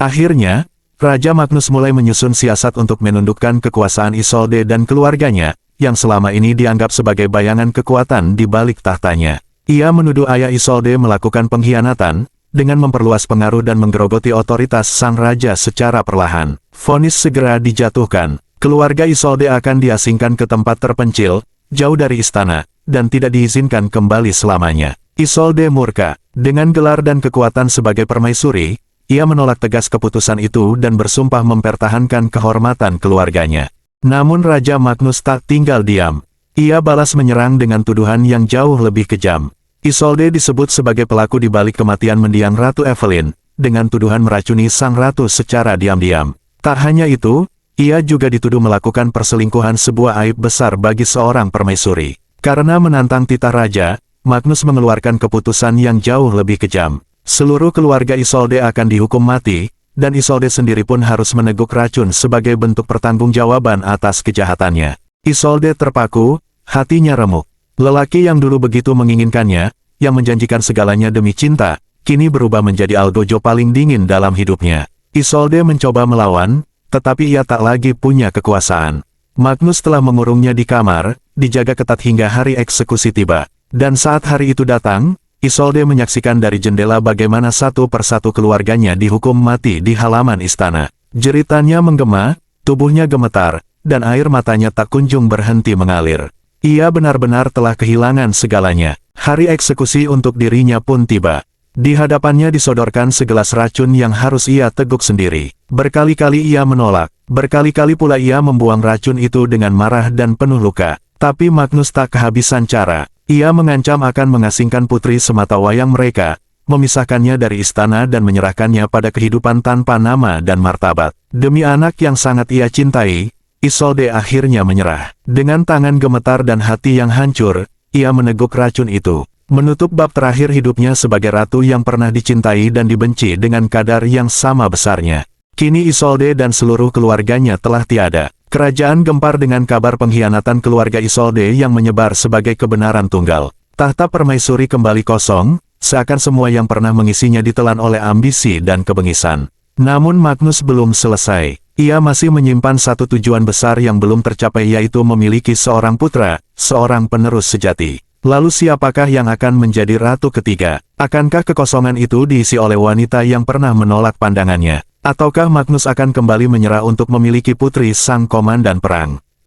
Akhirnya, Raja Magnus mulai menyusun siasat untuk menundukkan kekuasaan Isolde dan keluarganya, yang selama ini dianggap sebagai bayangan kekuatan di balik tahtanya. Ia menuduh ayah Isolde melakukan pengkhianatan, dengan memperluas pengaruh dan menggerogoti otoritas sang raja secara perlahan. Vonis segera dijatuhkan, keluarga Isolde akan diasingkan ke tempat terpencil, jauh dari istana, dan tidak diizinkan kembali selamanya. Isolde murka, dengan gelar dan kekuatan sebagai permaisuri, ia menolak tegas keputusan itu dan bersumpah mempertahankan kehormatan keluarganya. Namun Raja Magnus tak tinggal diam. Ia balas menyerang dengan tuduhan yang jauh lebih kejam. Isolde disebut sebagai pelaku di balik kematian mendiang Ratu Evelyn, dengan tuduhan meracuni sang ratu secara diam-diam. Tak hanya itu, ia juga dituduh melakukan perselingkuhan, sebuah aib besar bagi seorang permaisuri. Karena menantang titah raja, Magnus mengeluarkan keputusan yang jauh lebih kejam. Seluruh keluarga Isolde akan dihukum mati, dan Isolde sendiri pun harus meneguk racun sebagai bentuk pertanggungjawaban atas kejahatannya. Isolde terpaku, hatinya remuk. Lelaki yang dulu begitu menginginkannya, yang menjanjikan segalanya demi cinta, kini berubah menjadi algojo paling dingin dalam hidupnya. Isolde mencoba melawan, tetapi ia tak lagi punya kekuasaan. Magnus telah mengurungnya di kamar, dijaga ketat hingga hari eksekusi tiba. Dan saat hari itu datang, Isolde menyaksikan dari jendela bagaimana satu persatu keluarganya dihukum mati di halaman istana. Jeritannya menggema, tubuhnya gemetar, dan air matanya tak kunjung berhenti mengalir. Ia benar-benar telah kehilangan segalanya. Hari eksekusi untuk dirinya pun tiba. Di hadapannya disodorkan segelas racun yang harus ia teguk sendiri. Berkali-kali ia menolak. Berkali-kali pula ia membuang racun itu dengan marah dan penuh luka. Tapi Magnus tak kehabisan cara. Ia mengancam akan mengasingkan putri sematawayang mereka, memisahkannya dari istana dan menyerahkannya pada kehidupan tanpa nama dan martabat. Demi anak yang sangat ia cintai, Isolde akhirnya menyerah. Dengan tangan gemetar dan hati yang hancur, ia meneguk racun itu. Menutup bab terakhir hidupnya sebagai ratu yang pernah dicintai dan dibenci dengan kadar yang sama besarnya. Kini Isolde dan seluruh keluarganya telah tiada. Kerajaan gempar dengan kabar pengkhianatan keluarga Isolde yang menyebar sebagai kebenaran tunggal. Tahta permaisuri kembali kosong, seakan semua yang pernah mengisinya ditelan oleh ambisi dan kebengisan. Namun Magnus belum selesai. Ia masih menyimpan satu tujuan besar yang belum tercapai, yaitu memiliki seorang putra, seorang penerus sejati. Lalu siapakah yang akan menjadi ratu ketiga? Akankah kekosongan itu diisi oleh wanita yang pernah menolak pandangannya? Ataukah Magnus akan kembali menyerah untuk memiliki putri sang komandan perang?